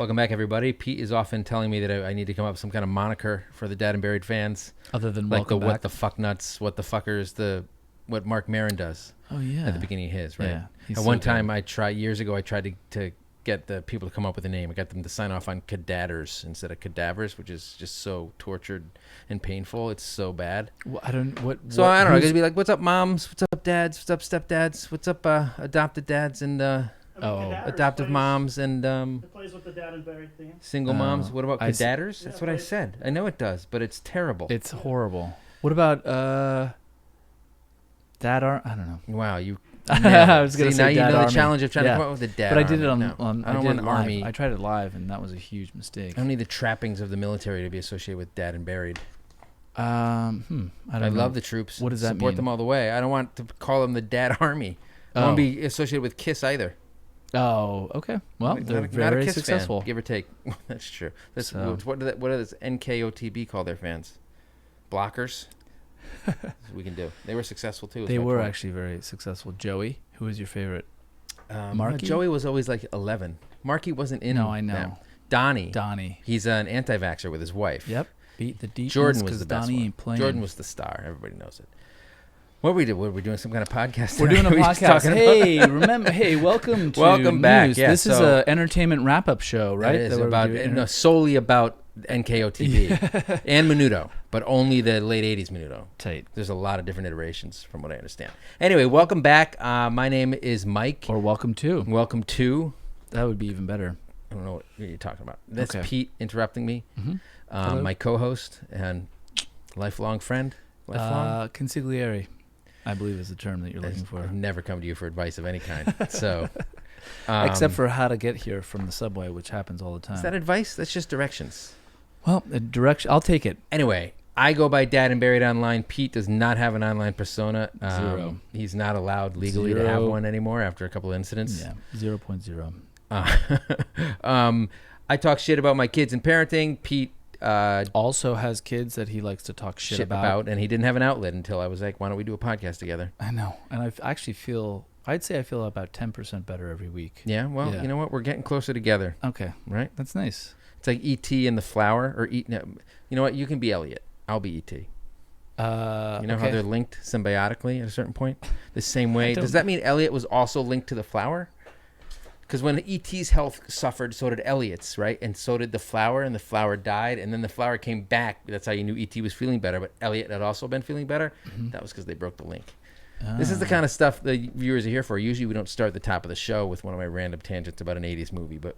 Welcome back, everybody. Pete is often telling me that I need to come up with some kind of moniker for the Dad and Buried fans. Other than like welcome the back. what the fuck nuts, what the fuckers, what Mark Maron does. Oh yeah. At the beginning of his, right? Yeah. At one time, years ago, I tried to get the people to come up with a name. I got them to sign off on cadavers instead of cadavers, which is just so tortured and painful. It's so bad. Well, I don't know. I'm gonna be like, "What's up, moms? What's up, dads? What's up, stepdads? What's up, adopted dads and adoptive moms and It plays with the Dad and Buried theme. single moms? What about cadavers? That's what I said. I know it does, but it's terrible. It's horrible. What about Dad Army? I don't know. Wow, you. I was gonna say now you Dad know Army. the challenge of trying to come up with a dad. But I did it Army. on I don't want an live. army. I tried it live, and that was a huge mistake. I don't need the trappings of the military to be associated with Dad and Buried. I don't know. love the troops. What does that Support mean? them all the way. I don't want to call them the Dad Army. I don't want to be associated with KISS either. Oh, okay. Well, they're not very a KISS successful. Fan, give or take. That's true. So. What does NKOTB call their fans? Blockers. We can do. They were successful too. They were actually very successful. Joey, who was your favorite? Marky? Joey was always like 11. Marky wasn't in. No, I know. Them. Donnie. He's an anti-vaxxer with his wife. Yep. Beat the deep. Jordan was the best Donnie one. ain't playing. Jordan was the star. Everybody knows it. What we do? What are we doing? Some kind of podcast? We're doing a podcast. Hey, remember? Hey, welcome to welcome back. News. Yeah, this is an entertainment wrap-up show, right? It is solely about NKOTB and Menudo, but only the late '80s Menudo. Tight. There's a lot of different iterations, from what I understand. Anyway, welcome back. My name is Mike. Or welcome to. Welcome to. That would be even better. I don't know what you're talking about. That's Okay. Pete interrupting me. Mm-hmm. My co-host and lifelong friend. Consigliere, I believe is the term that you're looking for. I've never come to you for advice of any kind. So, except for how to get here from the subway, which happens all the time. Is that advice? That's just directions. Well, direction. I'll take it. Anyway, I go by Dad and Buried online. Pete does not have an online persona. Zero. He's not allowed legally to have one anymore after a couple of incidents. Yeah, 0.0. I talk shit about my kids and parenting. Pete also has kids that he likes to talk shit about, and he didn't have an outlet until I was like, "Why don't we do a podcast together?" I know, and I actually feel. I'd say I feel about 10% better every week. Yeah. Well, you know what? We're getting closer together. Okay. Right. That's nice. It's like E.T. and the flower, or you know what? You can be Elliot. I'll be E.T. You know how they're linked symbiotically at a certain point? The same way. Does that mean Elliot was also linked to the flower? Because when E.T.'s health suffered, so did Elliot's, right? And so did the flower, and the flower died, and then the flower came back. That's how you knew E.T. was feeling better, but Elliot had also been feeling better. Mm-hmm. That was because they broke the link. This is the kind of stuff the viewers are here for. Usually we don't start at the top of the show with one of my random tangents about an 80s movie, but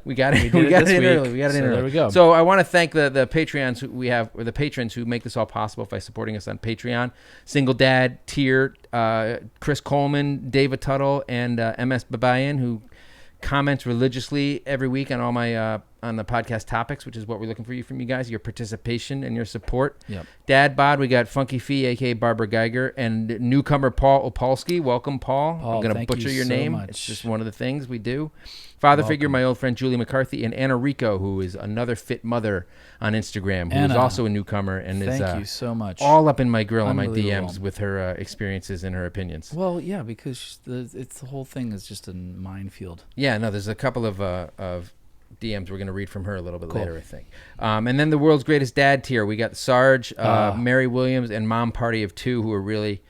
we got it. We got it in early. We got it in early. There we go. So I want to thank the Patreons we have, or the patrons who make this all possible by supporting us on Patreon. Single Dad, Tier, Chris Coleman, David Tuttle, and MS Babayan, who comments religiously every week on all my on the podcast topics, which is what we're looking for from you guys, your participation and your support. Yep. Dad bod, we got Funky Fee, aka Barbara Geiger, and newcomer Paul Opolsky. Welcome, Paul. I'm gonna butcher your name. Much. It's just one of the things we do. Father figure, my old friend Julie McCarthy, and Anna Rico, who is another fit mother on Instagram, who is also a newcomer and is thank you so much. all up in my grill and my DMs with her experiences and her opinions. Well, yeah, because the whole thing is just a minefield. Yeah, no, there's a couple of DMs we're going to read from her a little bit later, I think. And then the world's greatest dad tier. We got Sarge, Mary Williams, and Mom Party of Two, who are really,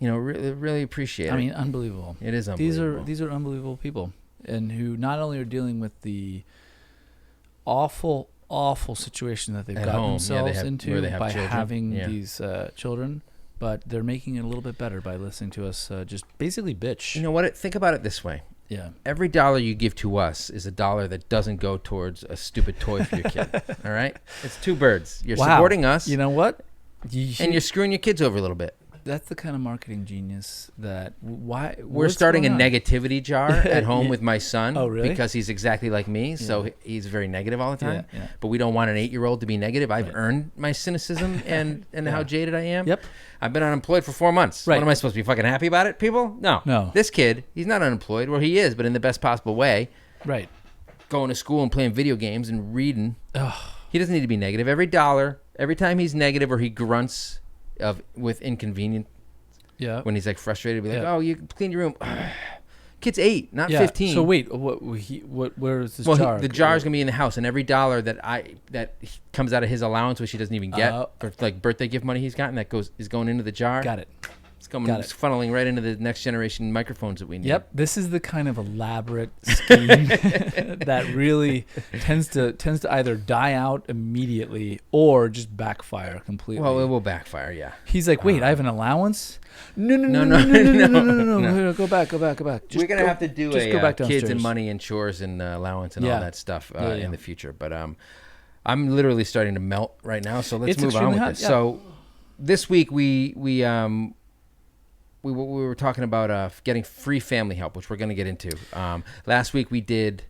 really appreciate it. I mean, unbelievable. It is unbelievable. These are unbelievable people, and who not only are dealing with the awful situation that they've At gotten home. themselves into by children. having these children, but they're making it a little bit better by listening to us just basically bitch. You know what? Think about it this way. Yeah. Every dollar you give to us is a dollar that doesn't go towards a stupid toy for your kid. All right? It's two birds. You're supporting us. You know what? And you're screwing your kids over a little bit. That's the kind of marketing genius that we're starting a negativity jar at home with my son. Oh, really? Because he's exactly like me, so he's very negative all the time. Yeah. But we don't want an 8-year-old to be negative. I've earned my cynicism and how jaded I am. Yep. I've been unemployed for 4 months. Right. What am I supposed to be fucking happy about it, people? No. This kid, he's not unemployed. Well, he is, but in the best possible way. Right. Going to school and playing video games and reading. Ugh. He doesn't need to be negative. Every dollar, every time he's negative or he grunts with inconvenience. Yeah. When he's like frustrated, be like, "Oh, you cleaned your room. Kid's 8, not 15. So wait, where is this jar? The jar is gonna be in the house, and every dollar that comes out of his allowance, which he doesn't even get for like birthday gift money he's gotten, is going into the jar. Got it. It's funneling right into the next generation microphones that we need. Yep, this is the kind of elaborate scheme that really tends to either die out immediately or just backfire completely. Well, it will backfire, yeah. He's like, wait, I have an allowance? No. Go back. We're gonna have to do a kids and money and chores and allowance and all that stuff in the future. But I'm literally starting to melt right now, so let's move on with this. Yeah. So this week we were talking about getting free family help, which we're going to get into. Last week we did.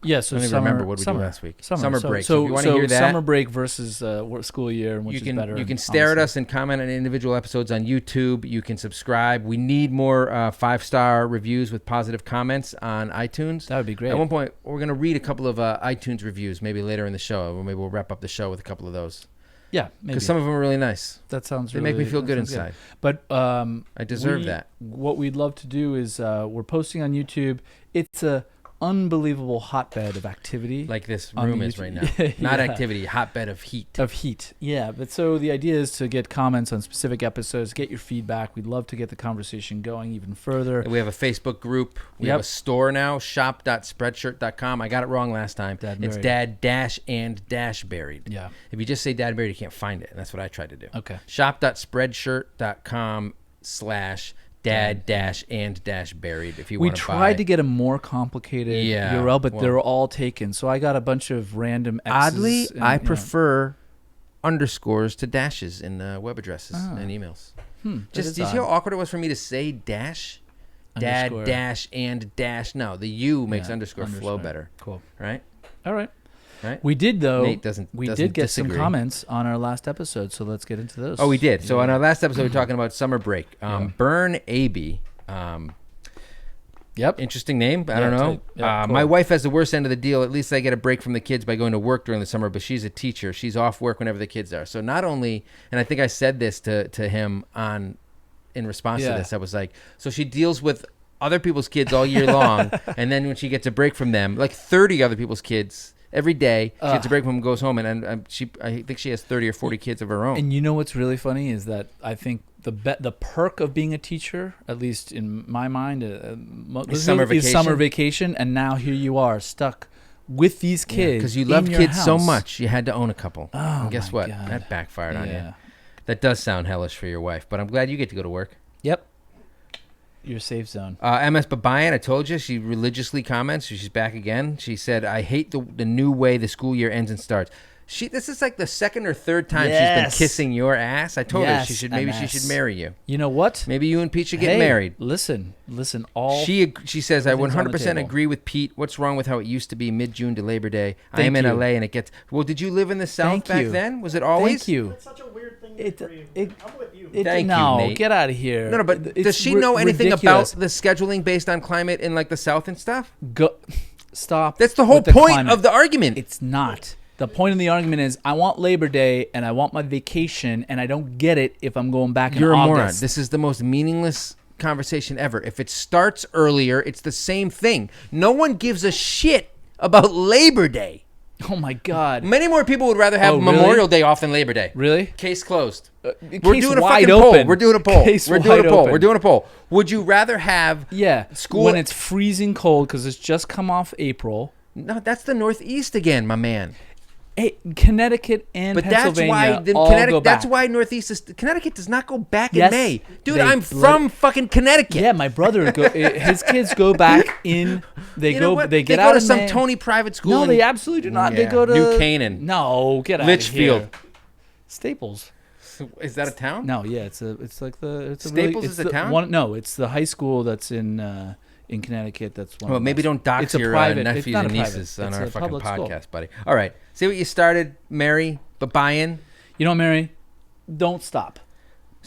Yeah, so I don't even remember what we did last week. Summer break. So if you want to hear that, summer break versus school year, which is better. You can stare at us and comment on individual episodes on YouTube. You can subscribe. We need more 5-star reviews with positive comments on iTunes. That would be great. At one point, we're going to read a couple of iTunes reviews, maybe later in the show, or maybe we'll wrap up the show with a couple of those. Yeah, maybe. Because some of them are really nice. That sounds They make me feel good inside. Good. But I deserve that. What we'd love to do is we're posting on YouTube. It's a unbelievable hotbed of activity. Like this room is right now. Not activity, hotbed of heat. Yeah. But so the idea is to get comments on specific episodes, get your feedback. We'd love to get the conversation going even further. We have a Facebook group. We have a store now, shop.spreadshirt.com. I got it wrong last time. It's dad-and-buried. Yeah. If you just say dad buried, you can't find it. And that's what I tried to do. Okay. shop.spreadshirt.com/dad-and-buried if you want to buy. We tried to get a more complicated URL, but they're all taken. So I got a bunch of random X's. Oddly, I prefer underscores to dashes in web addresses and emails. Just do you see how awkward it was for me to say dash? Dad, underscore. Dash, and dash. No, the U makes underscore flow better. Cool. Right? All right. Right? We did, though. Nate doesn't get disagree. Some comments on our last episode, so let's get into those. Oh, we did. So on our last episode, we were talking about summer break. Burn AB. Yep. Interesting name. I don't know. Cool. My wife has the worst end of the deal. At least I get a break from the kids by going to work during the summer, but she's a teacher. She's off work whenever the kids are. So not only, and I think I said this to him in response to this, I was like, so she deals with other people's kids all year long, and then when she gets a break from them, like 30 other people's kids every day, she gets a break from them, goes home, and I think she has 30 or 40 kids of her own. And you know what's really funny is that I think the perk of being a teacher, at least in my mind, is summer vacation. And now here you are stuck with these kids because you love kids house. So much, you had to own a couple. Oh, and guess what? God. That backfired on you. That does sound hellish for your wife, but I'm glad you get to go to work. Yep. Your safe zone. MS Babayan, I told you, she religiously comments. She's back again. She said, I hate the new way the school year ends and starts. This is like the second or third time she's been kissing your ass. I told her she should marry you. You know what? Maybe you and Pete should get married. Listen. She says, I 100% agree with Pete. What's wrong with how it used to be mid-June to Labor Day? I am in LA and it gets... Well, did you live in the South back then? Was it always? Thank you. It's such a weird thing to agree with. I'm with you. Thank you, Nate. Get out of here. No, but does she know anything about the scheduling based on climate in like the South and stuff? Stop. That's the whole point of the argument. It's not. The point of the argument is I want Labor Day and I want my vacation and I don't get it if I'm going back in August. You're a moron. This is the most meaningless conversation ever. If it starts earlier, it's the same thing. No one gives a shit about Labor Day. Oh, my God. Many more people would rather have Memorial Day off than Labor Day. Really? Case closed. We're doing a fucking poll. We're doing a poll. We're doing a poll. Would you rather have school when it's freezing cold because it's just come off April? No, that's the Northeast again, my man. Hey, Connecticut and Pennsylvania go back. That's why Northeast is... Connecticut does not go back in May. Dude, I'm from fucking Connecticut. Yeah, my brother, his kids go back in... They get out They go to some Tony private school. No, they absolutely do not. Yeah. They go to... New Canaan. No, get out of here. Litchfield. Staples. Is that a town? No, yeah, it's Staples is a town? No, it's the high school that's in Connecticut. That's one. Well, maybe don't dox your nephews and nieces on our fucking podcast, buddy. All right. See what you started, Mary Babayan? You know, Mary, don't stop.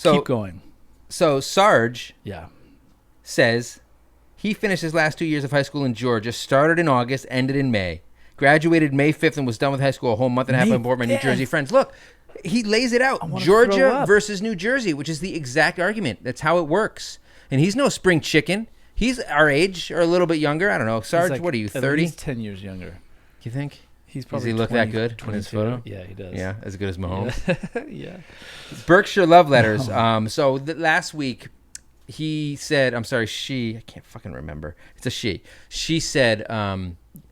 Keep going. So Sarge Yeah. says he finished his last 2 years of high school in Georgia, started in August, ended in May. Graduated May 5th and was done with high school a whole month and a half before my New Jersey friends. Look, he lays it out. Georgia versus New Jersey, which is the exact argument. That's how it works. And he's no spring chicken. He's our age or a little bit younger. I don't know. Sarge, like what are you, at 30? least 10 years younger. You think? He's probably Does he look 20, that good 22. in his photo? Yeah, he does. Yeah, as good as Mahomes. Yeah. Berkshire Love Letters. So last week, he said, I'm sorry, I can't fucking remember. It's a she. She said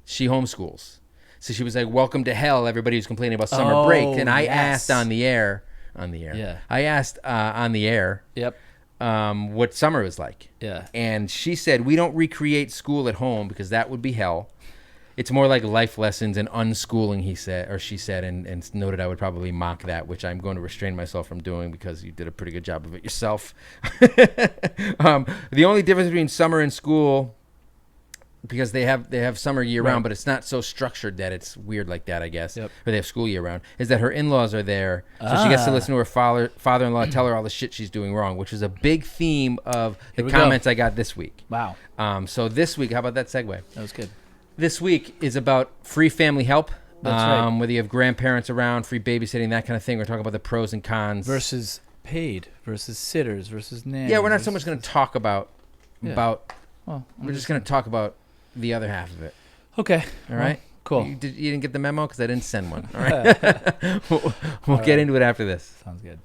she homeschools. So she was like, welcome to hell, everybody who's complaining about summer break. And I asked on the air. Yeah. I asked on the air. Yep. What summer was like. Yeah. And she said, we don't recreate school at home because that would be hell. It's more like life lessons and unschooling, she said, and noted I would probably mock that, which I'm going to restrain myself from doing because you did a pretty good job of it yourself. The only difference between summer and school, because they have summer year round, but it's not so structured that it's weird like that, I guess. Yep. Or they have school year round. Is that her in-laws are there, so she gets to listen to her father-in-law tell her all the shit she's doing wrong, which is a big theme of the comments I got this week. Wow. So this week, how about that segue? That was good. This week is about free family help. That's right. Whether you have grandparents around, free babysitting, that kind of thing. We're talking about the pros and cons. Versus paid, versus sitters, versus nannies. Yeah, we're not so much going to talk about. Well, we're just going to talk about the other half of it. Okay. All right. Cool. You didn't get the memo because I didn't send one. All right. we'll get into it after this. Sounds good.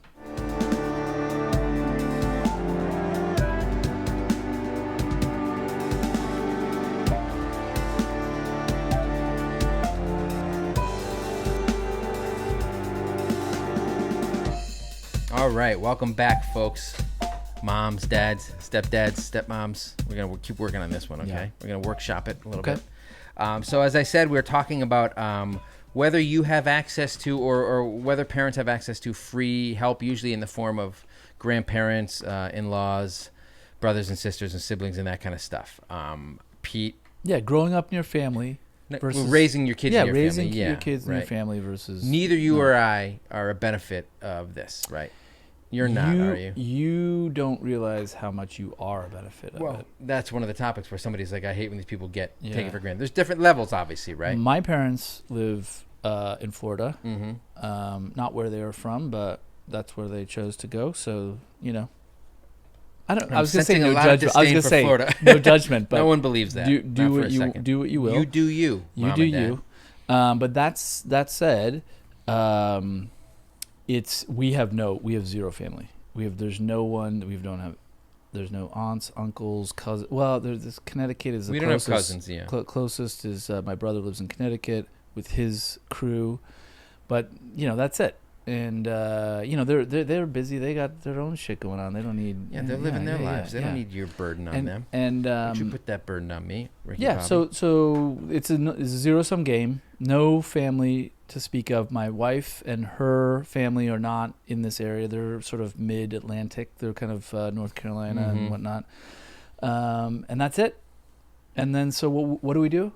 All right, welcome back, folks. Moms, dads, stepdads, stepmoms. We're going to keep working on this one, okay? Yeah. We're going to workshop it a little bit. So as I said, we're talking about whether you have access to or whether parents have access to free help, usually in the form of grandparents, in-laws, brothers and sisters and siblings and that kind of stuff. Pete? Yeah, growing up in your family. Versus, raising your kids in your family. Yeah, raising your kids in your family versus... Neither you or I are a benefit of this, right? You're not, are you? You don't realize how much you are a benefit of it. That's one of the topics where somebody's like, I hate when these people get taken for granted. There's different levels, obviously, right? My parents live in Florida. Mm-hmm. Not where they are from, but that's where they chose to go. So, you know. I was going to say no judgment. I was going to say no judgment, but no one believes that. Do what you will. You do you. You do you. But that said, we have zero family. There's no one. There's no aunts, uncles, cousins. Well, there's Connecticut is the closest. We don't have cousins. Yeah. Closest is my brother lives in Connecticut with his crew, but that's it. And they're busy. They got their own shit going on. They don't need. Yeah, they're living their lives. They don't need your burden on them. And don't you put that burden on me, Ricky? Yeah. Bobby? So it's a zero-sum game. No family to speak of. My wife and her family are not in this area. They're sort of mid-Atlantic. They're kind of North Carolina and whatnot. And that's it. And then so what do we do?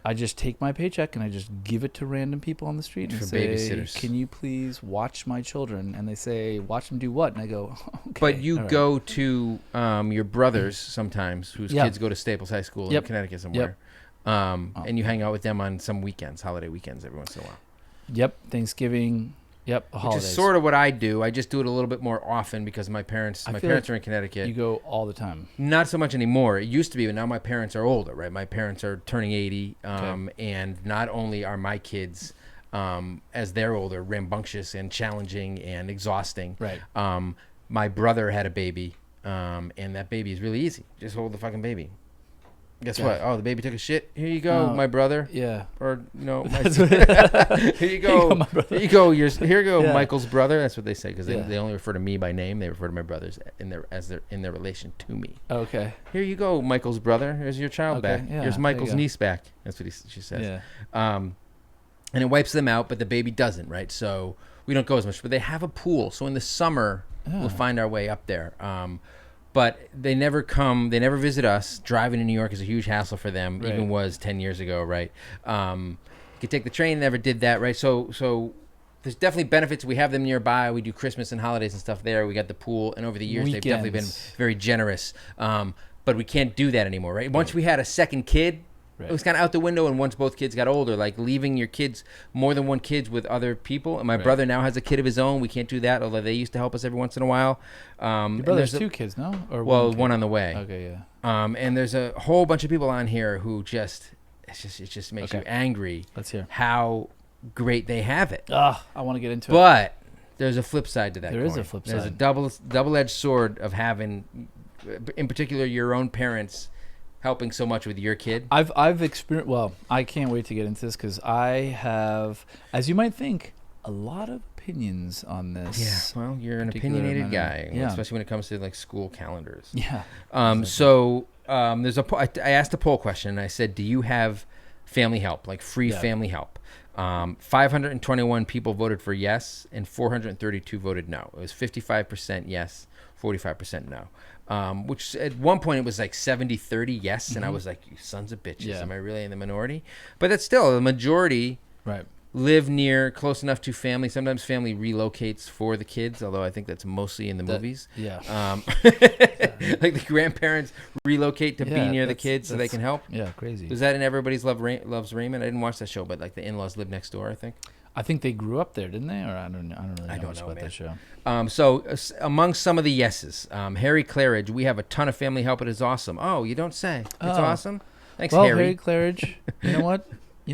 I just take my paycheck and I just give it to random people on the street and say, babysitters. Can you please watch my children? And they say, watch them do what? And I go, okay. But you go to your brothers sometimes, whose kids go to Staples High School in Connecticut somewhere, and you hang out with them on some weekends, holiday weekends every once in a while. Yep, Thanksgiving. Yep, holidays. Which is sort of what I do. I just do it a little bit more often because my parents are in Connecticut. You go all the time. Not so much anymore. It used to be, but now my parents are older, right? My parents are turning 80, and not only are my kids, as they're older, rambunctious and challenging and exhausting. Right. My brother had a baby, and that baby is really easy. Just hold the fucking baby. Guess what? Oh, the baby took a shit. Here you go, my brother. Yeah. Or here you go. Here you go. Here you go, Michael's brother. That's what they say because they only refer to me by name. They refer to my brothers in their relation to me. Okay. Here you go, Michael's brother. Here's your child back. Yeah, here's Michael's niece back. That's what she says. Yeah. And it wipes them out, but the baby doesn't, right? So we don't go as much. But they have a pool. So in the summer, we'll find our way up there. But they never come. They never visit us. Driving to New York is a huge hassle for them. Right. Even was 10 years ago, right? You could take the train. Never did that, right? So there's definitely benefits. We have them nearby. We do Christmas and holidays and stuff there. We got the pool, and over the years they've definitely been very generous. But we can't do that anymore, right? Once we had a second kid, It was kind of out the window, and once both kids got older, like leaving your kids, more than one kids with other people. And my brother now has a kid of his own. We can't do that, although they used to help us every once in a while. Your brother's 2 kids, no? Or one on the way. Okay, yeah. And there's a whole bunch of people on here who it just makes you angry. Let's hear how great they have it. I want to get into it. But there's a flip side to that. There is a flip side. There's a double-edged sword of having, in particular, your own parents helping so much with your kid. I've experienced. Well, I can't wait to get into this because I have, as you might think, a lot of opinions on this. Yeah. Well, you're an opinionated guy, especially when it comes to like school calendars. Yeah. Exactly. So I asked a poll question, and I said, "Do you have family help, like free family help?" 521 people voted for yes, and 432 voted no. It was 55% yes, 45% no. Which at one point it was like 70-30 yes, and I was like, you sons of bitches, am I really in the minority? But that's still the majority live close enough to family. Sometimes family relocates for the kids, although I think that's mostly in the movies. Yeah. Like the grandparents relocate to be near the kids so they can help. Yeah, crazy. Was that in Everybody's Loves Raymond? I didn't watch that show, but like the in-laws live next door, I think. I think they grew up there, didn't they? Or I don't really know much about that show. So among some of the yeses, Harry Claridge, we have a ton of family help. It is awesome. Oh, you don't say. It's awesome. Thanks, well, Harry. Harry Claridge. You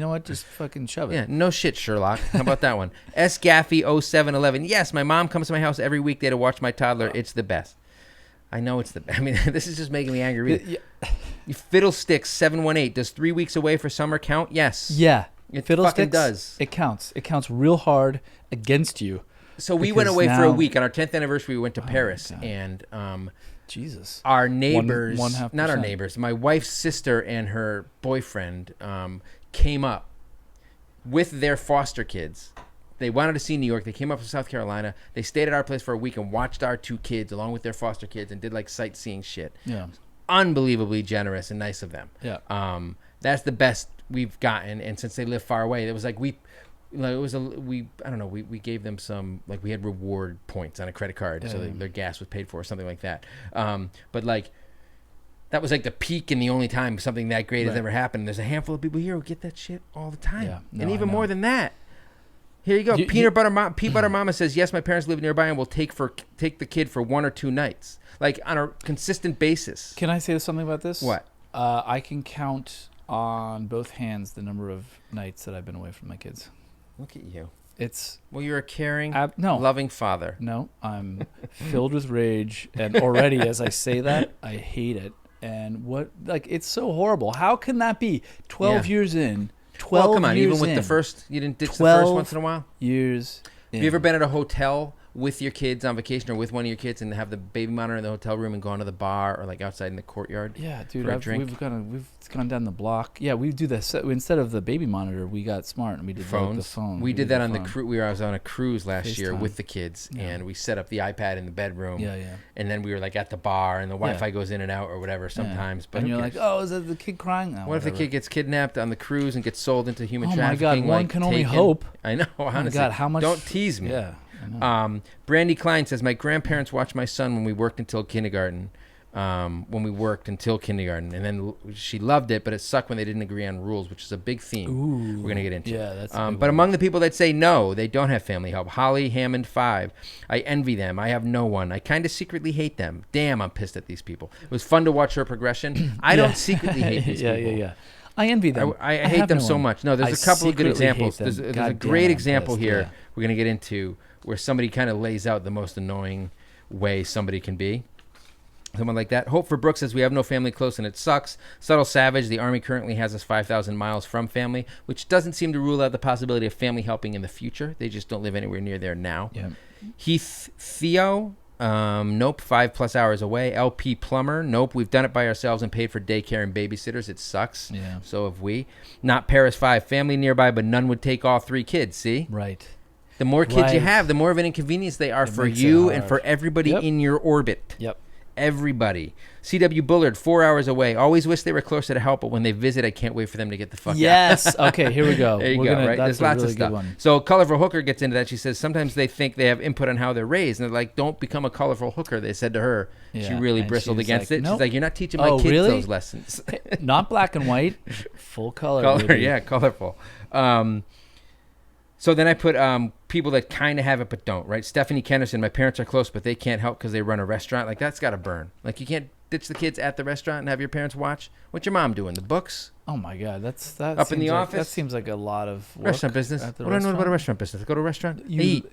know what? Just fucking shove it. Yeah, no shit, Sherlock. How about that one? S. Gaffey 0711. Yes, my mom comes to my house every weekday to watch my toddler. It's the best. I know it's the best. I mean, this is just making me angry. You Fiddlesticks 718. Does 3 weeks away for summer count? Yes. Yeah. It fucking does. It counts. It counts real hard against you. So we went away for a week. On our 10th anniversary, we went to Paris. God. And Jesus. Our neighbors, not our 1.5%. neighbors, my wife's sister and her boyfriend came up with their foster kids. They wanted to see New York. They came up from South Carolina. They stayed at our place for a week and watched our 2 kids along with their foster kids and did like sightseeing shit. Yeah. Unbelievably generous and nice of them. Yeah. That's the best we've gotten, and since they live far away, it was like we gave them some, like we had reward points on a credit card, so their gas was paid for or something like that. But like that was like the peak and the only time something that great has ever happened. There's a handful of people here who get that shit all the time, and even more than that. Here you go. Peanut Butter Mama says, yes, my parents live nearby and will take the kid for 1 or 2 nights, like on a consistent basis. Can I say something about this? What? I can count on both hands the number of nights that I've been away from my kids. Look at you. Well, you're a caring, no, loving father. No, I'm filled with rage, and already as I say that, I hate it. And it's so horrible. How can that be? 12 years in. 12 well, come on, years even with in, the first, you didn't ditch the first once in a while? Years. Have you ever been at a hotel with your kids on vacation or with one of your kids and have the baby monitor in the hotel room and gone to the bar or like outside in the courtyard? Yeah, dude, we've gone down the block. Yeah, we do this instead of the baby monitor. We got smart and we did the phone. We did that on the cruise. I was on a cruise last year with the kids, and we set up the iPad in the bedroom. Yeah, yeah. And then we were like at the bar, and the Wi-Fi goes in and out or whatever sometimes. But and you're like, oh, is that the kid crying? What if the kid gets kidnapped on the cruise and gets sold into human trafficking? Oh my God, one can only hope. I know. Honestly. Oh my God, how much? Don't tease me. Yeah. Brandy Klein says, my grandparents watched my son when we worked until kindergarten. And then she loved it, but it sucked when they didn't agree on rules, which is a big theme we're going to get into. Yeah, that's but among the people that say no, they don't have family help. Holly Hammond 5. I envy them. I have no one. I kind of secretly hate them. Damn, I'm pissed at these people. It was fun to watch her progression. I don't secretly hate these people. Yeah. I envy them. I hate them so much. No, there's a couple of good examples. There's a great example here we're going to get into where somebody kind of lays out the most annoying way somebody can be. Someone like that. Hope for Brooks says, we have no family close and it sucks. Subtle Savage, the Army currently has us 5,000 miles from family, which doesn't seem to rule out the possibility of family helping in the future. They just don't live anywhere near there now. Yeah. Heath Theo, nope, 5+ hours away. LP Plumber, nope, we've done it by ourselves and paid for daycare and babysitters. It sucks. Yeah. So have we. Not Paris 5, family nearby, but none would take all 3 kids, see? Right. The more kids you have, the more of an inconvenience they are for you and for everybody in your orbit. Yep. everybody. C.W. Bullard, 4 hours away. Always wish they were closer to help, but when they visit, I can't wait for them to get the fuck out. Yes. Okay, here we go. There you go, right? There's lots of stuff. So Colorful Hooker gets into that. She says sometimes they think they have input on how they're raised. And they're like, don't become a colorful hooker, they said to her. Yeah. She really bristled against it. Nope. She's like, you're not teaching my kids those lessons. Not black and white, full color. Yeah, colorful. So then I put people that kind of have it but don't, right? Stephanie Kennerson, my parents are close, but they can't help because they run a restaurant. Like, that's got to burn. Like, you can't ditch the kids at the restaurant and have your parents watch. What's your mom doing? The books? Oh, my God. That up in the office? That seems like a lot of work. Restaurant business. What do I know about a restaurant business? Go to a restaurant? Eat.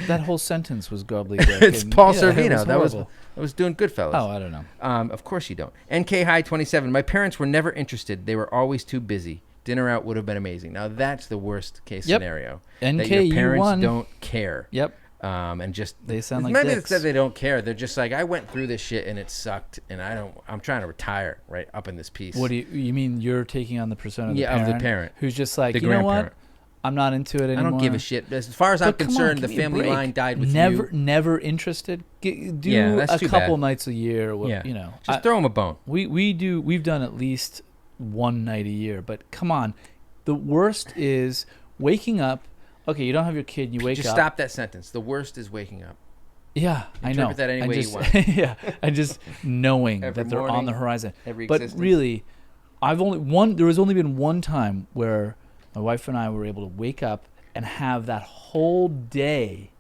That whole sentence was gobbly. It's Paul Sorvino. That was doing Goodfellas. Oh, I don't know. Of course you don't. NK High 27. My parents were never interested. They were always too busy. Dinner out would have been amazing. Now that's the worst case scenario. NK, that your parents won. Don't care. Yep. And just they sound like maybe dicks. It's that they don't care. They're just like, I went through this shit and it sucked, and I'm trying to retire right up in this piece. What do you mean? You're taking on the persona of the parent? Of the parent who's just like, you know what? I'm not into it anymore. I don't give a shit. As far as I'm concerned, the family line died with you. Never interested. Do a couple nights a year. You know, just throw them a bone. We've done at least one night a year, but come on. The worst is waking up. Okay, you don't have your kid. You wake up. Just stop that sentence. The worst is waking up. Yeah, I know. Interpret that any way you want. Yeah, and just knowing that they're on the horizon. But really, there has only been one time where my wife and I were able to wake up and have that whole day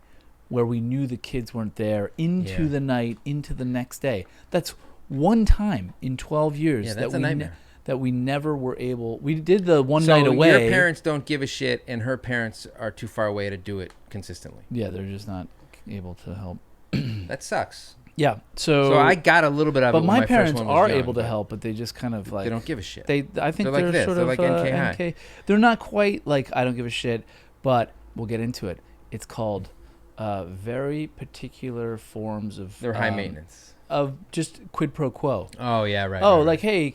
where we knew the kids weren't there into the night, into the next day. That's one time in 12 years. Yeah, that's a nightmare. That we never were able. We did the one night away. So your parents don't give a shit, and her parents are too far away to do it consistently. Yeah, they're just not able to help. That sucks. Yeah. So I got a little bit of it. But my parents are able to help, but they just kind of like they don't give a shit. I think they're like sort they're of like NK. They're not quite like I don't give a shit, but we'll get into it. It's called very particular forms of. They're high maintenance. Of just quid pro quo. Oh yeah, right. Oh, right. Like hey,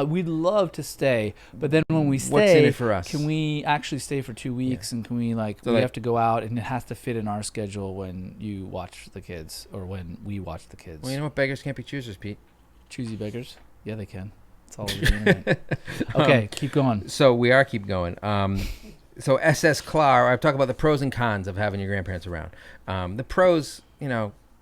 we'd love to stay, but then when we stay, what's in it for us? Can we actually stay for 2 weeks? And can we we have to go out, and it has to fit in our schedule when you watch the kids or when we watch the kids. Well, you know what? Beggars can't be choosers, Pete. Choosy beggars. Yeah, they can. It's all over the internet. Okay, keep going. So we are keep going. So SS Clar, I've talked about the pros and cons of having your grandparents around. The pros,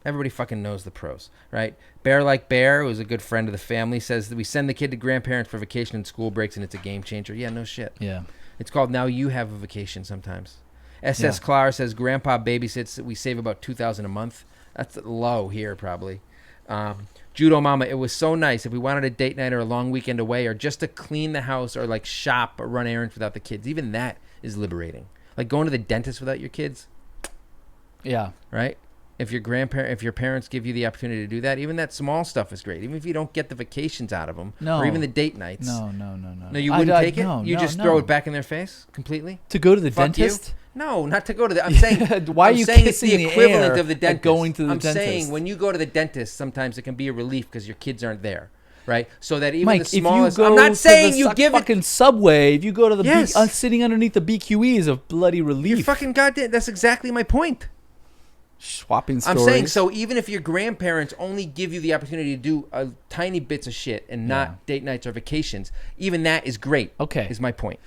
everybody fucking knows the pros, right? Bear Like Bear, who's a good friend of the family, says that we send the kid to grandparents for vacation and school breaks, and it's a game changer. Yeah, no shit. Yeah. It's called Now You Have a Vacation sometimes. SS Clar says grandpa babysits. We save about $2,000 a month. That's low here probably. Judo Mama, it was so nice. If we wanted a date night or a long weekend away or just to clean the house or like shop or run errands without the kids, even that is liberating. Like going to the dentist without your kids. Yeah. Right? If your parents give you the opportunity to do that, even that small stuff is great. Even if you don't get the vacations out of them, or even the date nights. No. No, you wouldn't take it. You just throw it back in their face completely. To go to the dentist? You? No, not to go to the. I'm saying. Why are you kissing it's the equivalent of the dentist? Going to the dentist. I'm saying when you go to the dentist, sometimes it can be a relief because your kids aren't there. Right, so that even Mike, the smallest. If you go I'm not saying to you give fucking Subway. If you go to the sitting underneath the BQE is a bloody relief. You're fucking goddamn. That's exactly my point. Swapping stories. I'm saying so. Even if your grandparents only give you the opportunity to do tiny bits of shit and not date nights or vacations, even that is great. Okay, is my point.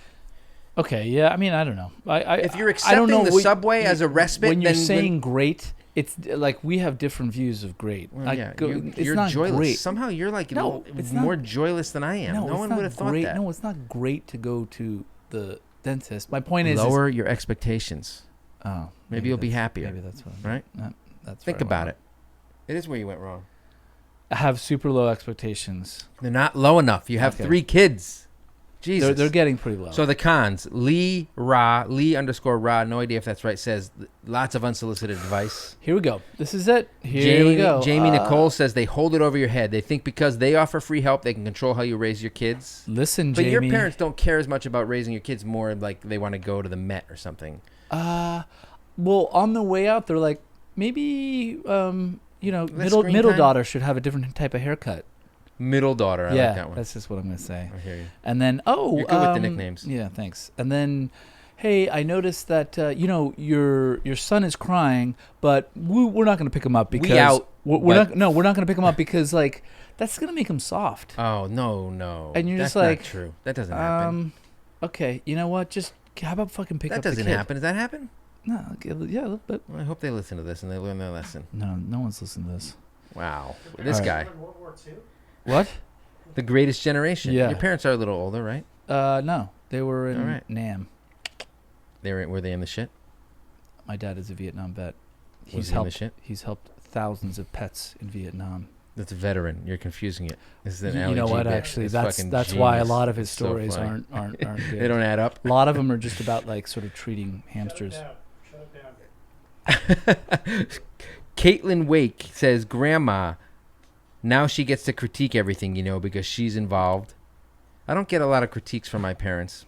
Okay, yeah. I mean, I don't know. If you're accepting the subway as a respite, when you're saying great. It's like we have different views of great. Well, you're not joyless. Great. Somehow you're like more joyless than I am. No one would have thought that. No, it's not great to go to the dentist. My point is lower your expectations. Oh, maybe you'll be happier. Maybe that's what. Right? That's think about it. It is where you went wrong. I have super low expectations. They're not low enough. You have 3 kids. Jesus. They're getting pretty low. So the cons, Lee _Ra, no idea if that's right, says lots of unsolicited advice. Here we go. This is it. Here we go. Jamie Nicole says they hold it over your head. They think because they offer free help, they can control how you raise your kids. Listen, but Jamie. Your parents don't care as much about raising your kids, more like they want to go to the Met or something. Well, on the way out, they're like, maybe, middle daughter should have a different type of haircut. Middle daughter, I like that one. That's just what I'm going to say. I hear you. And then, you're good with the nicknames. Yeah, thanks. And then, hey, I noticed that your son is crying, but we're not going to pick him up because we're not going to pick him up because like that's going to make him soft. Oh no! And you're that's just like, not true. That doesn't happen. Okay, you know what? Just how about fucking pick that up the kid? That doesn't happen. Does that happen? No, yeah, a little bit. Well, I hope they listen to this and they learn their lesson. No one's listening to this. Wow, this guy. World War II? What? The Greatest Generation. Yeah. Your parents are a little older, right? No, they were in Nam. Were they in the shit? My dad is a Vietnam vet. Was he in the shit? He's helped thousands of pets in Vietnam. That's a veteran. You're confusing it. This is an you know what? bit. Actually, that's why a lot of his so stories funny. aren't good. They don't add up. A lot of them are just about like sort of treating hamsters. Shut it down. Caitlin Wake says, "Grandma, now she gets to critique everything, because she's involved. I don't get a lot of critiques from my parents."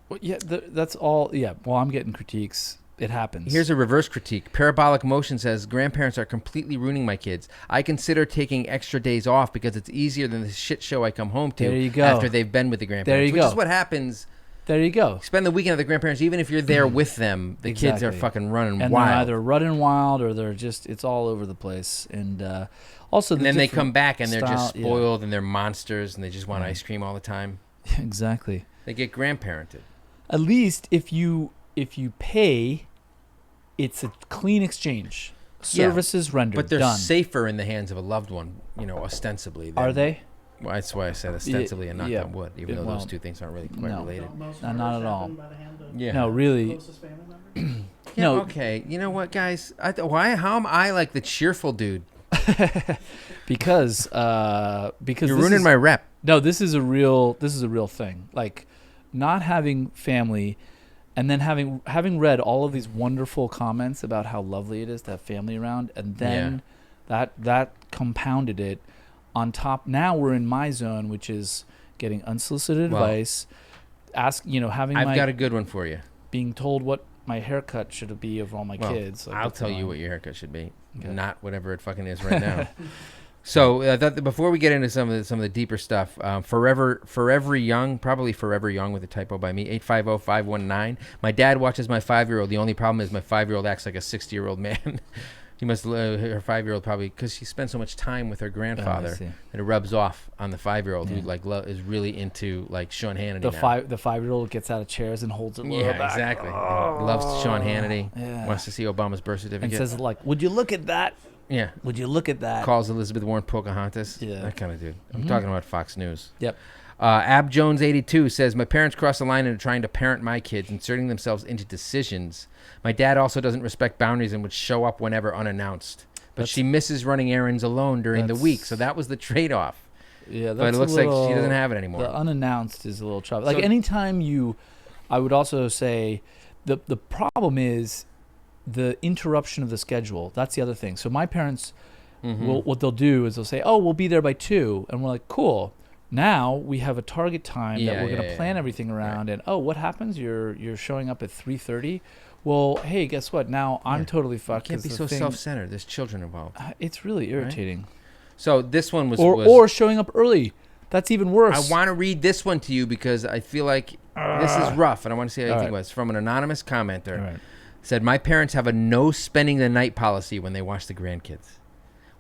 Well, yeah, that's all. Yeah, well, I'm getting critiques. It happens. Here's a reverse critique. Parabolic Motion says, "Grandparents are completely ruining my kids. I consider taking extra days off because it's easier than the shit show I come home to there you go. after they've been with the grandparents." There you which go. is what happens. There you go. Spend the weekend at the grandparents, even if you're there with them. The kids are fucking running and wild. They're either running wild or they're just, it's all over the place. And also, and then they come back and they're just style, spoiled and they're monsters and they just want ice cream all the time. Exactly. They get grandparented. At least if you pay, it's a clean exchange. Services rendered. But they're done. safer in the hands of a loved one, ostensibly. Are they? Well, that's why I said ostensibly and knock on wood, even though those two things aren't really quite related. No, not at all. Yeah. No, really. Closest family member? No. Okay. You know what, guys? How am I like the cheerful dude? because you're ruining my rep. No, this is a real thing. Like not having family and then having read all of these wonderful comments about how lovely it is to have family around, and then that compounded it on top. Now we're in my zone, which is getting unsolicited advice, having I've got a good one for you. Being told what my haircut should be of all my kids. Like, I'll tell you what your haircut should be, okay. Not whatever it fucking is right now. So before we get into some of the deeper stuff, Forever Young, probably Forever Young with a typo by me, 850-519. My dad watches my 5-year-old. The only problem is my 5-year-old acts like a 60-year-old man. He must her 5-year-old probably because she spends so much time with her grandfather that it rubs off on the 5-year-old who is really into like Sean Hannity. The 5-year-old gets out of chairs and holds it. Back. Exactly. Loves Sean Hannity. Yeah. Wants to see Obama's birth certificate. And says like, "Would you look at that?" Yeah. Would you look at that? Calls Elizabeth Warren Pocahontas. Yeah. That kind of dude. I'm talking about Fox News. Yep. Ab Jones 82 says, "My parents cross the line into trying to parent my kids, inserting themselves into decisions. My dad also doesn't respect boundaries and would show up whenever unannounced. But she misses running errands alone during the week, so that was the trade-off." Yeah, but it looks like she doesn't have it anymore. The unannounced is a little trouble. Like anytime I would also say the problem is the interruption of the schedule. That's the other thing. So my parents, what they'll do is they'll say, "Oh, we'll be there by 2," and we're like, "Cool." Now we have a target time that we're going to plan everything around. Right. And what happens? You're showing up at 3:30. Well, hey, guess what? Now I'm totally fucked. You can't be so self-centered. There's children involved. It's really irritating. Right? So this one was or showing up early. That's even worse. I want to read this one to you because I feel like this is rough, and I want to see how you think about it. It's from an anonymous commenter. Right. Said, "My parents have a no spending the night policy when they watch the grandkids.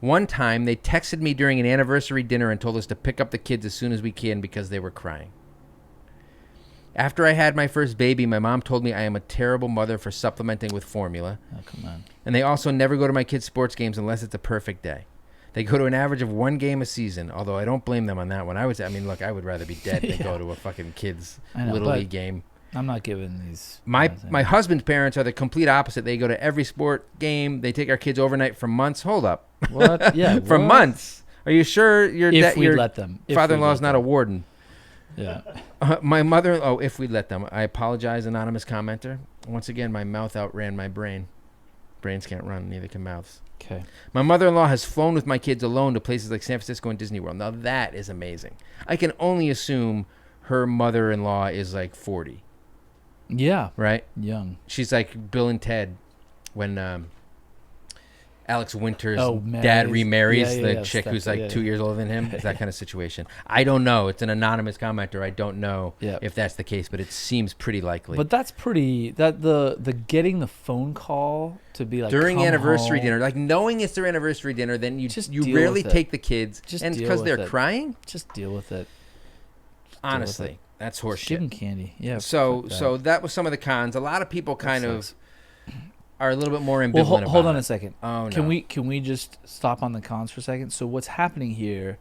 One time, they texted me during an anniversary dinner and told us to pick up the kids as soon as we can because they were crying. After I had my first baby, my mom told me I am a terrible mother for supplementing with formula. Oh, come on. And they also never go to my kids' sports games unless it's a perfect day. They go to an average of 1 game a season, although I don't blame them on that one. I would rather be dead than go to a fucking kids' Little League game. I'm not giving these. My husband's parents are the complete opposite. They go to every sport game. They take our kids overnight for months. Hold up. What? Yeah. For months. Are you sure your let them. Father-in-law is not a warden? Yeah. My mother. Oh, if we let them. I apologize, anonymous commenter. Once again, my mouth outran my brain. Brains can't run, neither can mouths. Okay. My mother-in-law has flown with my kids alone to places like San Francisco and Disney World. Now that is amazing. I can only assume her mother-in-law is like 40. Yeah. Right? Young. She's like Bill and Ted when Alex Winter's dad remarries the chick who's like 2 years older than him. It's that kind of situation. I don't know. It's an anonymous commenter. I don't know if that's the case, but it seems pretty likely. But that's pretty. That the getting the phone call to be like during anniversary home, dinner, like knowing it's their anniversary dinner, then you just rarely take the kids, just and because they're crying. Just deal with it. Honestly, that's horseshit. Give them candy. Yeah. So that was some of the cons. A lot of people kind of are a little bit more ambivalent. Well, hold on a second. Oh, no. Can we just stop on the cons for a second? So what's happening here?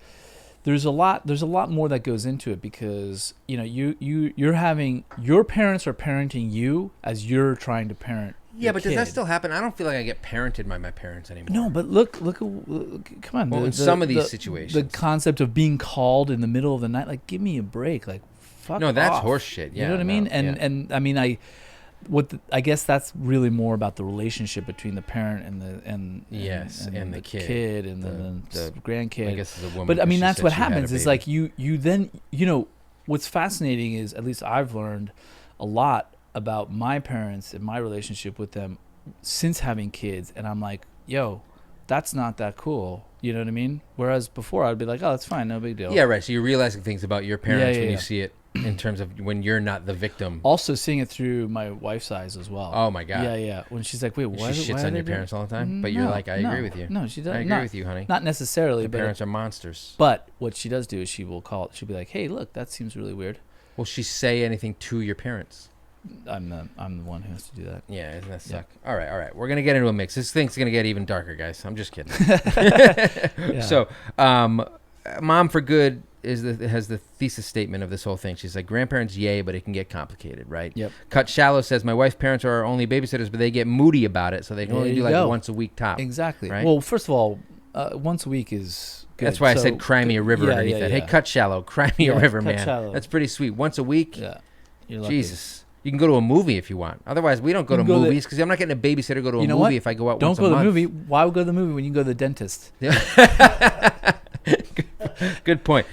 There's a lot more that goes into it because you're having your parents are parenting you as you're trying to parent. Yeah, but does that still happen? I don't feel like I get parented by my parents anymore. No, but look, come on. Well, in some of these situations, the concept of being called in the middle of the night, like, give me a break, like, fuck. No, that's off. horseshit. Yeah, you know what I mean? And I mean, I guess that's really more about the relationship between the parent and the kid and the grandkid. I guess as a woman, but I mean, that's what happens. Is like you then what's fascinating is, at least I've learned a lot about my parents and my relationship with them since having kids, and I'm like, yo, that's not that cool. You know what I mean? Whereas before I'd be like, oh, that's fine, no big deal. Yeah, right. So you're realizing things about your parents when you see it in terms of when you're not the victim. Also seeing it through my wife's eyes as well. Oh my God. Yeah. When she's like, wait, why? She shits on your parents all the time, but you're like, I agree with you. No, she doesn't. I agree with you, honey. Not necessarily. Your parents are monsters. But what she does do is she'll be like, hey, look, that seems really weird. Will she say anything to your parents? I'm the one who has to do that. Yeah, isn't that suck? Yeah. All right. We're gonna get into a mix. This thing's gonna get even darker, guys. I'm just kidding. So, Mom for Good has the thesis statement of this whole thing. She's like, grandparents, yay, but it can get complicated, right? Yep. Cut Shallow says, my wife's parents are our only babysitters, but they get moody about it, so they can only do like once a week top. Exactly. Right? Well, first of all, once a week is good. That's why I said cry me a river underneath that. Hey, Cut Shallow, cry me a river, man. Shallow. That's pretty sweet. Once a week? Yeah. Jesus. You can go to a movie if you want. Otherwise, we don't go to movies because I'm not getting a babysitter to go to a movie if I go out once a month. Don't go to the movie. Why would go to the movie when you can go to the dentist? Good point.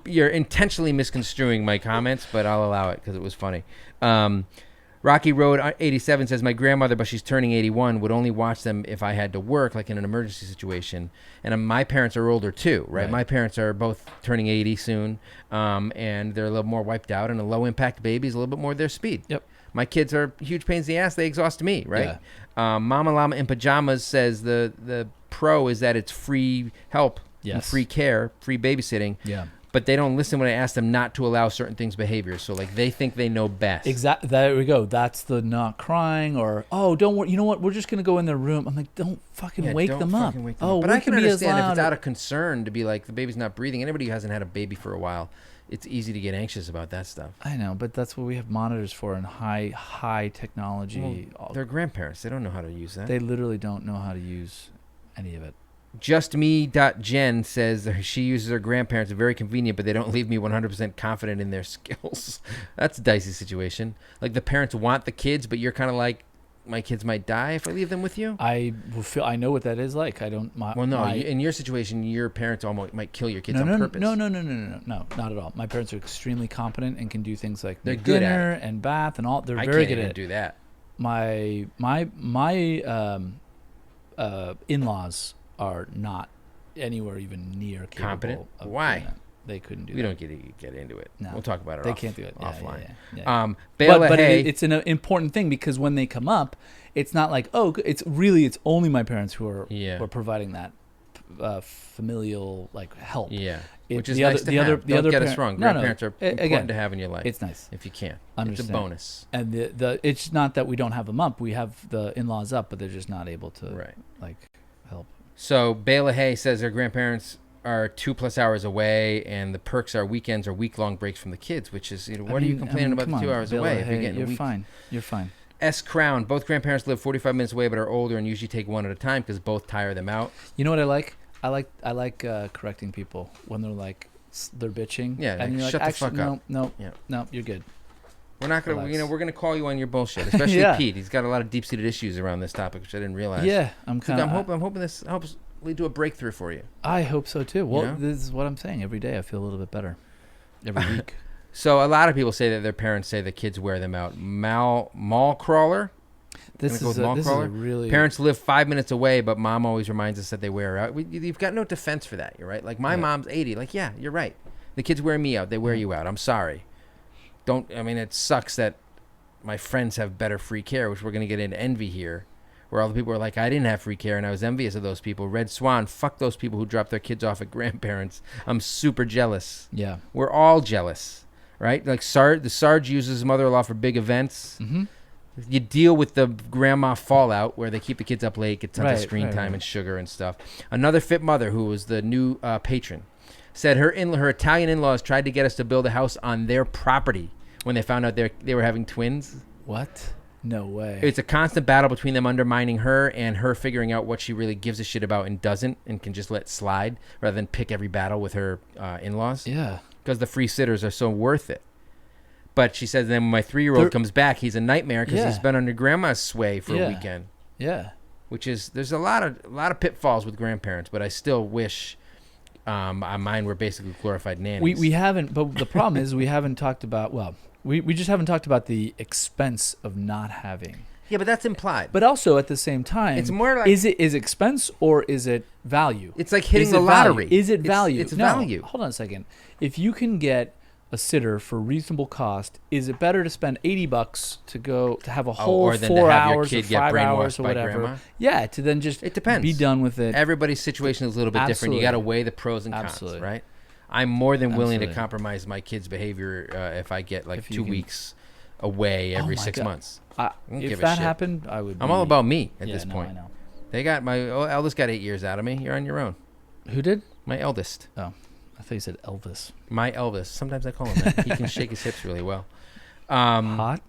You're intentionally misconstruing my comments, but I'll allow it because it was funny. Rocky Road 87 says, my grandmother, but she's turning 81, would only watch them if I had to work, like in an emergency situation. And my parents are older too, right? My parents are both turning 80 soon, and they're a little more wiped out, and a low-impact baby is a little bit more their speed. Yep. My kids are huge pains in the ass. They exhaust me, right? Yeah. Mama Llama in Pajamas says the pro is that it's free help, and free care, free babysitting. Yeah. But they don't listen when I ask them not to allow certain things, behaviors. So, like, they think they know best. Exactly. There we go. That's the not crying or, oh, don't worry. You know what? We're just going to go in their room. I'm like, don't fucking wake them up. But I can understand if it's out of concern to be like, the baby's not breathing. Anybody who hasn't had a baby for a while, it's easy to get anxious about that stuff. I know, but that's what we have monitors for in high technology. Well, they're grandparents. They don't know how to use that. They literally don't know how to use any of it. JustMe.Jen says she uses her grandparents. Are very convenient, but they don't leave me 100% confident in their skills. That's a dicey situation. Like the parents want the kids, but you're kind of like, my kids might die if I leave them with you. I know what that is like. I don't. In your situation, your parents almost might kill your kids on purpose. No, not at all. My parents are extremely competent and can do things like they're good dinner at it. And bath and all. They're very good at it. I can't even do that. My in-laws are not anywhere even near capable. Competent? Of Why? They couldn't do we that. don't get into it. No. We'll talk about it. They can't do it offline. Yeah. But it's an important thing because when they come up, it's not like, oh, it's only my parents who are providing that familial like help. Yeah. Which is nice to have. Don't get us wrong. Grandparents are important to have in your life. It's nice if you can. Understand. It's a bonus. And it's not that we don't have them up. We have the in-laws up, but they're just not able to help. So Bayla Hay says her grandparents are 2+ hours away, and the perks are weekends or week-long breaks from the kids, which is, are you complaining about the 2 hours away? If you're getting you're fine. You're fine. S. Crown, both grandparents live 45 minutes away but are older and usually take one at a time because both tire them out. You know what I like? I like correcting people when they're like, they're bitching. Yeah, and you're shut like, the fuck up. No, you're good. We're not going to, we're going to call you on your bullshit, especially Pete. He's got a lot of deep-seated issues around this topic, which I didn't realize. Yeah, I'm hoping this helps lead to a breakthrough for you. I hope so too. Well, this is what I'm saying. Every day I feel a little bit better. Every week. So a lot of people say that their parents say the kids wear them out. Mall crawler. This Gonna is go with a Nightcrawler? really Parents live 5 minutes away, but mom always reminds us that they wear her out. You've got no defense for that. You're right. Like my mom's 80. Like, yeah, you're right. The kids wear me out. They wear you out. I'm sorry. It sucks that my friends have better free care, which we're going to get into envy here, where all the people are like, I didn't have free care, and I was envious of those people. Red Swan, fuck those people who drop their kids off at grandparents. I'm super jealous. Yeah. We're all jealous, right? Like the Sarge uses his mother-in-law for big events. Mm-hmm. You deal with the grandma fallout where they keep the kids up late, get tons of screen time right. and sugar and stuff. Another fit mother who was the new patron said her Italian in-laws tried to get us to build a house on their property when they found out they were having twins. What? No way. It's a constant battle between them undermining her and her figuring out what she really gives a shit about and doesn't, and can just let slide rather than pick every battle with her in-laws. Yeah. Because the free sitters are so worth it. But she says then when my 3-year-old comes back, he's a nightmare because he's been under grandma's sway for a weekend. Yeah. Which is, there's a lot of pitfalls with grandparents, but I still wish mine were basically glorified nannies. We haven't, but the problem is we haven't talked about, we just haven't talked about the expense of not having. Yeah, but that's implied. But also at the same time, it's more like, is expense or is it value? It's like hitting the lottery. Value? Is it value? It's no, value. Hold on a second. If you can get a sitter for reasonable cost, is it better to spend $80 to go to have a whole or than 4 to have your hours kid or get 5 hours brainwashed or by whatever? grandma? Yeah, to then just It depends. be done with it. Everybody's situation is a little bit different. You got to weigh the pros and cons, right? I'm more than willing to compromise my kid's behavior if I get like 2 weeks away every 6 months. If that happened, I would. I'm all about me at this no, point. I know. They got my eldest got 8 years out of me. You're on your own. Who did? My eldest. Oh, I thought you said Elvis. My Elvis. Sometimes I call him that. He can shake his hips really well. Hot.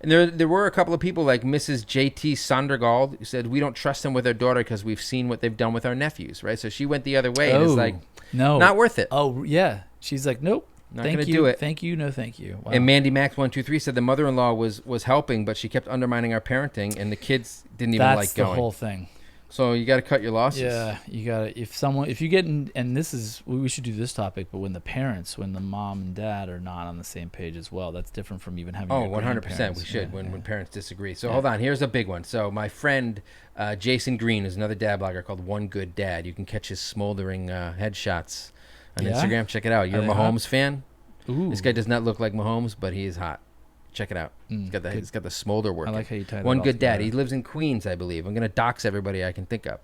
And there were a couple of people like Mrs. J.T. Sondergaard who said we don't trust them with our daughter because we've seen what they've done with our nephews, right? So she went the other way and it's like, no, not worth it. Oh yeah, she's like, nope. Not going to do it. Thank you. No, thank you. Wow. And Mandy Max 123 said the mother-in-law was helping, but she kept undermining our parenting, and the kids didn't even like going. That's the whole thing. So you got to cut your losses. Yeah, you got to. If you get in, and this is, we should do this topic, but when the mom and dad are not on the same page as well, that's different from even having. 100%. We should when parents disagree. So hold on, here's a big one. So my friend Jason Green is another dad blogger called One Good Dad. You can catch his smoldering headshots on Instagram. Check it out. You're a Mahomes fan? Ooh. This guy does not look like Mahomes, but he is hot. Check it out. He's got the smolder working. I like how you tied that One Good Dad. together. He lives in Queens, I believe. I'm going to dox everybody I can think of.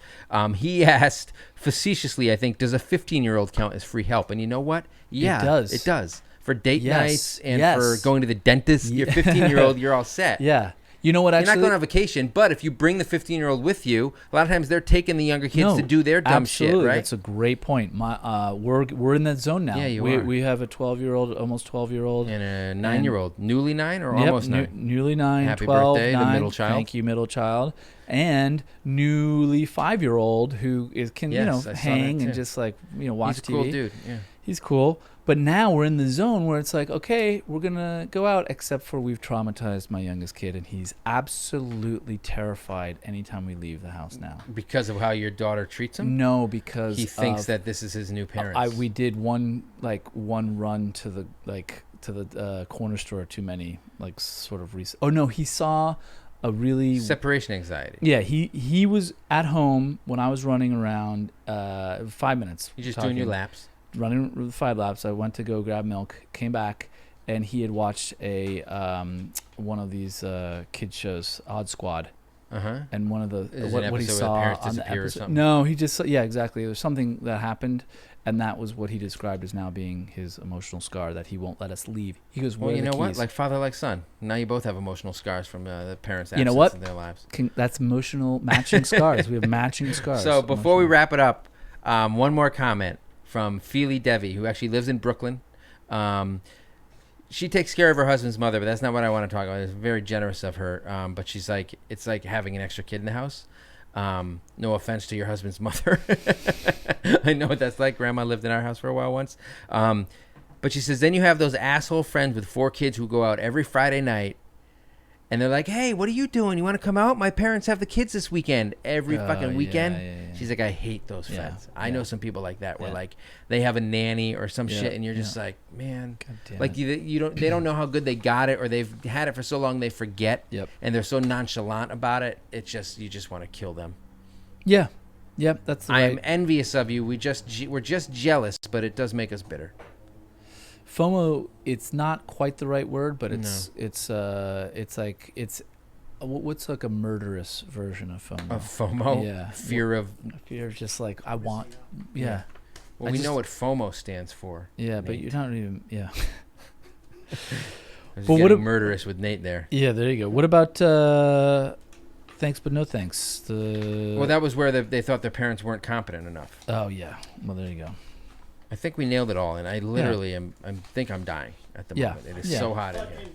He asked facetiously, I think, does a 15-year-old count as free help? And you know what? Yeah, it does. It does. For date nights and for Yes. going to the dentist, your 15-year-old, you're all set. Yeah. You know what? Actually, You're not going on vacation, but if you bring the 15-year-old with you, a lot of times they're taking the younger kids to do their dumb shit, right? That's a great point. We're in that zone now. Yeah, you are. are. We have a 12-year-old, almost 12-year-old, And a 9-year-old, newly 9 or yep, almost 9. Newly 9, Happy 12, birthday, 9. the middle child. Thank you, middle child, and newly 5-year-old who can Yes, I saw hang that and too. just like watch He's a TV. cool dude. Yeah. He's cool. But now we're in the zone where it's like, okay, we're going to go out, except for we've traumatized my youngest kid, and he's absolutely terrified anytime we leave the house now. Because of how your daughter treats him? No, because He thinks that this is his new parents. we did one run to the corner store too many, sort of recent. Oh, no, he saw a really... Separation anxiety. Yeah, he was at home when I was running around 5 minutes. You're just doing your laps. Running 5 laps. I went to go grab milk, came back, and he had watched one of these kid shows, Odd Squad. Uh-huh. And one of the Is it an what he episode where the saw parents on the disappear or episode. something? No, he just exactly. There's something that happened, and that was what he described as now being his emotional scar that he won't let us leave. He goes, Well, "Where you are the know what? keys?" Like father, like son. Now you both have emotional scars from the parents' You know absence what? in their lives. That's emotional matching scars. We have matching scars. So before we wrap it up, one more comment from Feely Devi, who actually lives in Brooklyn. She takes care of her husband's mother, but that's not what I want to talk about. It's very generous of her. But she's like, it's like having an extra kid in the house. No offense to your husband's mother. I know what that's like. Grandma lived in our house for a while once. But she says, then you have those asshole friends with 4 kids who go out every Friday night And they're like, hey, what are you doing? You want to come out? My parents have the kids this weekend. Every fucking weekend. Yeah. She's like, I hate those friends. I know some people like that where like they have a nanny or some shit, and you're just like, man, like you don't. They don't know how good they got it, or they've had it for so long they forget. And they're so nonchalant about it. It's just you just want to kill them. Yeah. Yep. That's. I am envious of you. We're just jealous, but it does make us bitter. FOMO, it's not quite the right word, but it's like what's like a murderous version of FOMO? Of FOMO? Yeah. Fear of just like I want. Yeah. Well, we know what FOMO stands for. Yeah, Nate. but you're not even. Yeah. I was getting murderous with Nate there. Yeah, there you go. What about thanks but no thanks? Well, that was where they thought their parents weren't competent enough. Oh yeah. Well, there you go. I think we nailed it all, and I literally think I'm dying at the moment. It is so hot in here.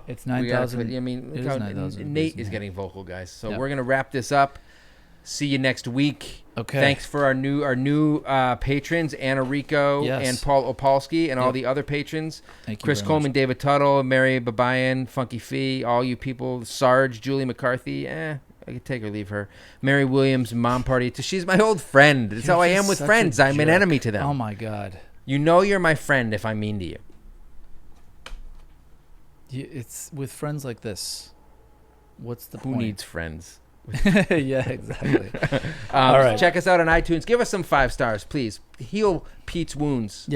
It's 9,000. I mean, look how Nate is getting vocal, guys. So we're gonna wrap this up. See you next week. Okay. Thanks for our new patrons, Anna Rico and Paul Opalski, and all the other patrons. Thank you. Chris Coleman, David Tuttle, Mary Babayan, Funky Fee, all you people. Sarge, Julie McCarthy. I could take or leave her. Mary Williams, Mom Party. She's my old friend. That's how I am with friends. I'm an enemy to them. Oh, my God. You know you're my friend if I'm mean to you. It's with friends like this. What's the point? Who needs friends? Yeah, exactly. All right. Check us out on iTunes. Give us some 5 stars, please. Heal Pete's wounds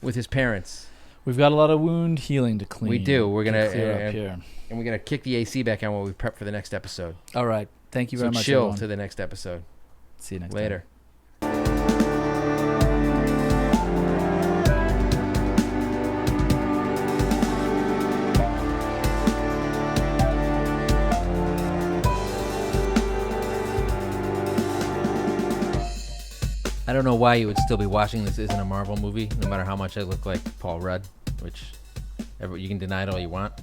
with his parents. We've got a lot of wound healing to clean. We do. We're going to clear up here. And we're going to kick the AC back on while we prep for the next episode. All right. Thank you very much. Chill everyone. to the next episode. See you next Later. time. I don't know why you would still be watching this isn't a Marvel movie, no matter how much I look like Paul Rudd, which you can deny it all you want.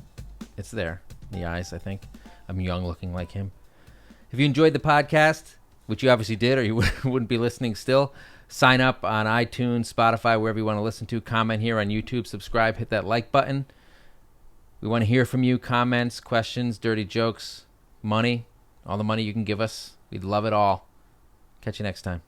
It's there in the eyes, I think. I'm young looking like him. If you enjoyed the podcast, which you obviously did or you wouldn't be listening still, sign up on iTunes, Spotify, wherever you want to listen to. Comment here on YouTube, subscribe, hit that like button. We want to hear from you. Comments, questions, dirty jokes, money, all the money you can give us. We'd love it all. Catch you next time.